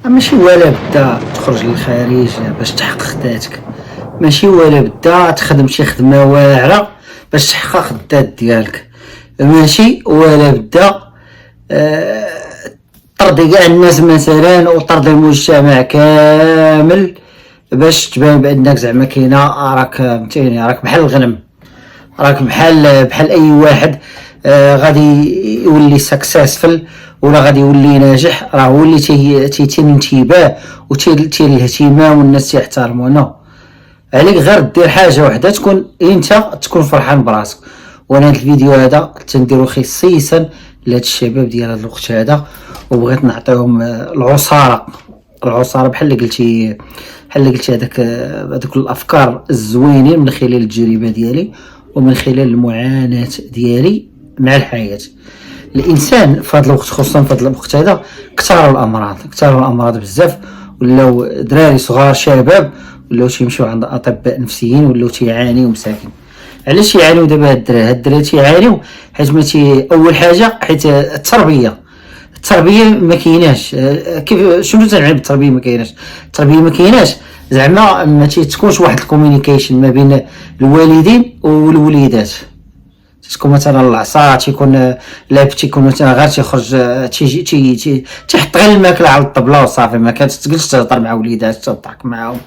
ماشي ولا بدا تخرج للخارج باش تحقق ذاتك، ماشي ولا بدا تخدم شي خدمة واعرة باش تحقق الذات ديالك، ماشي ولا بدا ترضي كاع الناس مثلا وترضي المجتمع كامل باش تبان بانك زعما كاينه راك فهمتيني، راك بحال الغنم، راك بحال اي واحد غادي يولي سكسسفل ولا غادي يولي ناجح، راه هو اللي تيتم انتباه وتيل الاهتمام والناس تيحترمونه. عليك غير دير حاجه واحده تكون انت تكون فرحان براسك. وانا هذا الفيديو هذا تنديرو خصيصا لهاد الشباب ديال هذا الوقت هذا، وبغيت نعطيهم العصاره بحال اللي قلتي هذاك الافكار الزوينين من خلال التجربه ديالي ومن خلال المعاناه ديالي مع الحياه. الانسان في هذا الوقت، خصوصا في هذا الوقت هذا، كثروا الامراض بزاف، ولاو دراري صغار شباب ولاو تيمشيو عند اطباء نفسيين ولاو تيعانيو مساكين. علاش يعانيو دابا هاد الدراري تيعانيو؟ حيت ما تي اول حاجه حيت التربيه ما كايناش. كيف شنو تنعني بالتربيه ما كايناش؟ التربيه ما كايناش زعما ما تكونش واحد الكوميونيكيشن ما بين الوالدين والوليدات. تكون مثلا العصا تيكون لعب، تيكون مثلا غير تيخرج تيجي تيحط غير الماكله على الطبله وصافي، ما كتجلس تهضر مع وليدات تضحك معاهم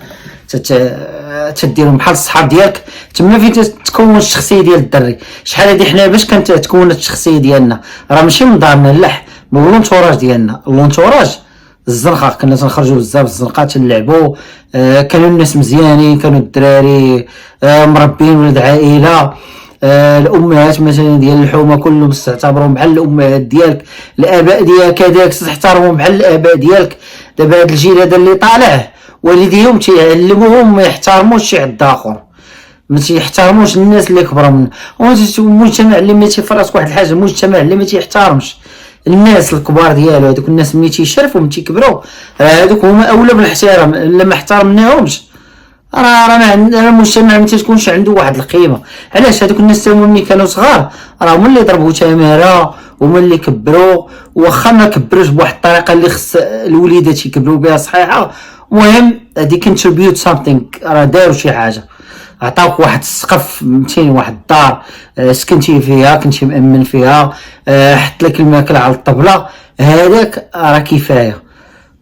تديرهم بحال الصحاب ديالك. تما فين تكون الشخصيه ديال الدري. شحال هادي حنا باش كانت تكونت الشخصيه ديالنا راه ماشي من دارنا، لا من لونتوراج ديالنا. اللونتوراج الزنقه كنا تنخرجوا بزاف الزنقه تنلعبوا، كانوا الناس مزيانين، كانوا الدراري مربين ولاد عائله، الامهات مثلا ديال الحومه كلهم تعتبرهم بحال الامهات ديالك، الاباء ديالك كذلك تحترمهم بحال الاباء ديالك. دابا هذا الجيل هذا اللي طالع والديهم تيعلموهم ما يحترموش شي حد اخر، ما تيحترموش الناس اللي كبروا منه. المجتمع اللي ما تيفرس واحد الحاجه، المجتمع اللي ما تيحترمش الناس الكبار ديالو، هذوك الناس ملي تيشرفوا ملي تيكبروا هذوك هما اولى بالاحترام. الا ما احترمناهمش راه المجتمع ما تكونش عنده واحد القيمه. علاش؟ هذوك الناس تما ملي كانوا صغار راه هما اللي ضربوا تماره وهما اللي كبروا، واخا ما كبروش بواحد الطريقه اللي خص الوليدات يكبروا بها صحيحه، المهم هادي كونتريبيوت سامثينغ، راه داروا شي حاجه، عطاوك واحد السقف فهمتيني، واحد الدار سكنتي فيها، كنتي مأمن فيها، حط لك الماكله على الطبله، هذاك راه كفايه.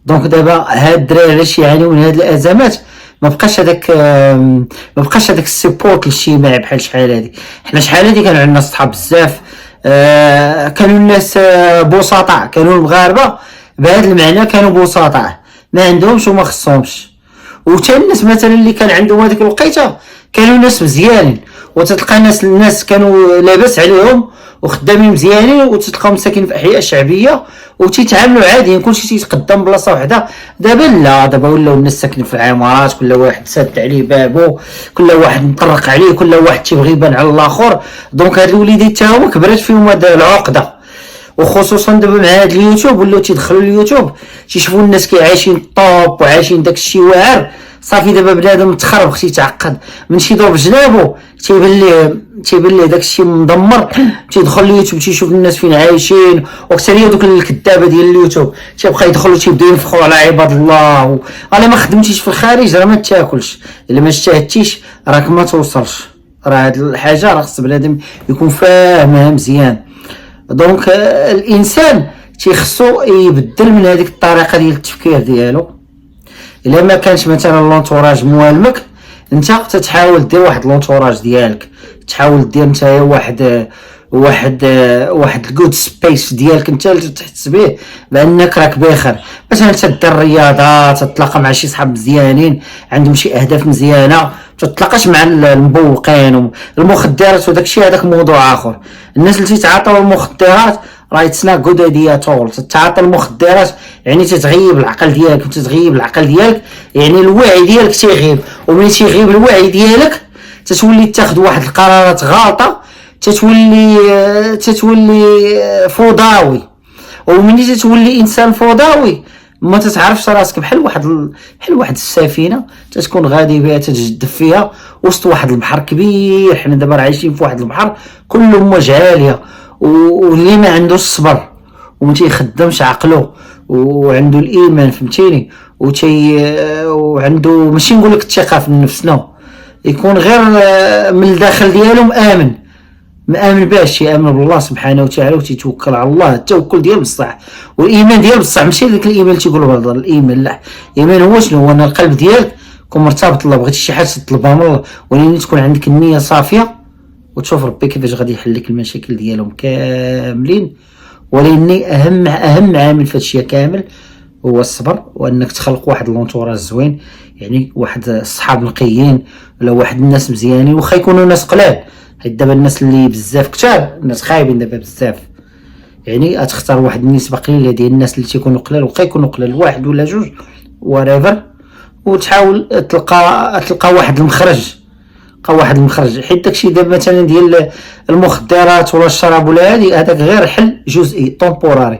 دونك دابا هاد الدراري علاش يعانيو من هاد الازمات؟ ما بقاش هذاك السيبورت الاجتماعي بحال شحال هادي. حنا شحال هادي كان عندنا صحاب بزاف، كانوا الناس بسطاء، كانوا المغاربه بهذا المعنى كانوا بسطاء، ما عندهمش وما خصهمش. وتا الناس مثلا اللي كان عندهم هذيك الوقيته كانوا ناس مزيانين، وتتلقى الناس كانوا لاباس عليهم وخدامين مزيانين، وتتلقاهم ساكنين في احياء شعبيه وتيتعاملوا عاديين، كلشي تيتقدم بلاصه وحده. دابا لا، دابا ولاو الناس ساكنين في العمارات، كل واحد ساد عليه بابو، كل واحد مطرق عليه، كل واحد تيبغي يبان على الاخر. دونك هاد الوليدات تا هما كبرات فيهم هاد العقده، وخصوصا دابا مع هاد اليوتيوب ولاو تيدخلوا اليوتيوب تيشوفوا الناس كيعيشين الطوب وعايشين داك الشيء واعر، صافي دابا بنادم متخرب خصو يتعقد من شي ضرب جنابو تيبان ليه داك الشيء مدمر، تيدخل اليوتيوب تيشوف الناس فين عايشين. وكثر دوك الكذابه ديال اليوتيوب تيبقى يدخلوا تيبداو ينفخوا على عباد الله، الا ما خدمتيش في الخارج راه ما تاكلش، الا ما اجتهدتيش راك ما توصلش. راه هاد الحاجه راه خص بنادم يكون فاهمها مزيان. دونك الانسان تيخصو يبدل من هذيك الطريقه ديال التفكير ديالو. الا ما كانش مثلا لونتوراج موالمك، انت تتحاول دير واحد لونتوراج ديالك، تحاول دير انت واحد الجود سبيس ديالك انت اللي تحس به بانك راك بخير. مثلا تدير الرياضه، تتلاقى مع شي صحاب مزيانين عندهم شي اهداف مزيانه، تتلاقاش مع المبوقين والمخدرات وداك الشيء، هذاك موضوع اخر. الناس اللي تيتعاطاو المخدرات راه يتسنا جود ايديا تول. تتعاطى المخدرات يعني تتغيب العقل ديالك، يعني الوعي ديالك تيغيب، وملي تيغيب الوعي ديالك تتولي تاخذ واحد القرارات غلطه، تتولي فوضوي. وملي تتولي انسان فوضوي ما تتعرفش راسك، بحال واحد السفينه تتكون غادي بها تتجدف فيها وسط واحد البحر كبير. حنا دابا عايشين في واحد البحر كله موج عاليه، واللي ما عندوش الصبر وما تيخدمش عقله وعنده الايمان فهمتيني وعنده ماشي نقول لك الثقه في النفس، نو يكون غير من الداخل ديالو مآمن باش يامن بالله سبحانه وتعالى وتيتوكل على الله، التوكل ديال بصح والايمان ديال بصح ماشي داك الايمان اللي تيقولوا هذا الايمان، لا الايمان هو شنو؟ هو ان القلب ديالك يكون مرتبط الله، بغيتي شي حاجه تطلبها من الله ولكن تكون عندك النيه صافيه وتشوف ربي كيفاش غادي يحل لك المشاكل ديالهم كاملين. ولكن اهم عامل في هادشي كامل هو الصبر، وانك تخلق واحد لونطوراج زوين، يعني واحد الصحاب نقيين ولا واحد الناس مزيانين، واخا يكونوا ناس قلال، حيت دابا الناس اللي بزاف كثار الناس خايبين دابا بزاف، يعني غتختار واحد النسبه قليله ديال الناس اللي تيكونوا قلال، واخا يكونوا قلال واحد ولا جوج وريفر، وتحاول تلقى واحد المخرج، حيت داكشي دابا مثلا ديال المخدرات ولا الشراب ولا هذاك غير حل جزئي طومبوراري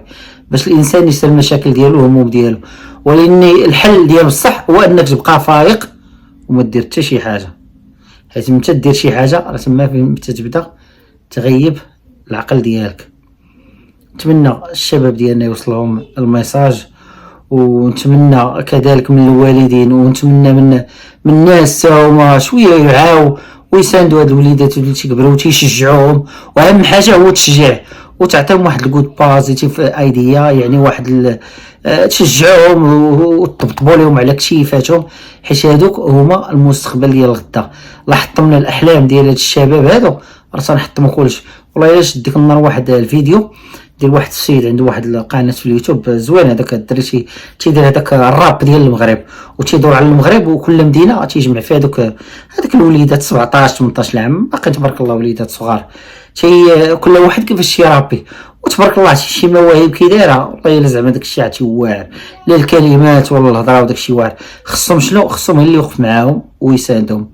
باش الانسان يسال المشاكل ديالو والهموم ديالو، ولكن الحل ديال الصح هو انك تبقى فايق وما دير حتى شي حاجه، حيت متى دير شي حاجه راه تما فين تبدا تغيب العقل ديالك. نتمنى الشباب ديالنا يوصلهم الميساج، ونتمنى كذلك من الوالدين، ونتمنى من الناس هما شويه يعاو ويساندوا هاد الوليدات اللي تيكبروا وتيشجعوهم، واهم حاجه هو التشجيع وتعطيهم واحد الجود بوزيتيف ايديا، يعني واحد تشجعوهم وتطبطبوا لهم على كشيفاتهم، حيت هادوك هما المستقبل ديال غدا. الله حطمنا الاحلام ديال هاد الشباب هادو، راه تنحطموا كلشي. والله الا شد ديك النهار واحد الفيديو ديال واحد السيد عنده واحد القناه في اليوتيوب زوين، هذاك الدري تيدير هذاك الراب ديال المغرب وتيدور على المغرب وكل مدينه تيجمع فيها هذوك الوليدات 17 18 عام، باقي تبارك الله وليدات صغار، كل واحد كيفاش يرابي، وتبارك الله شي مواهب كي دايره. والله الا زعما داك الشيء عرفتي واعر، لا الكلمات ولا الهضره وداك الشيء واعر، خصهم شنو؟ خصهم اللي يوقف معاهم ويساندهم.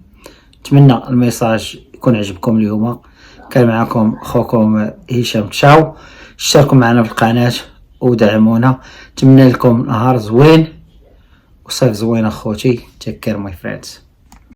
نتمنى الميساج يكون عجبكم اليوم. كان معكم خوكم هشام تشاو، اشتركوا معنا في القناه ودعمونا. نتمنى لكم نهار زوين وصيف زوين اخوتي. تيك كير ماي فريندز.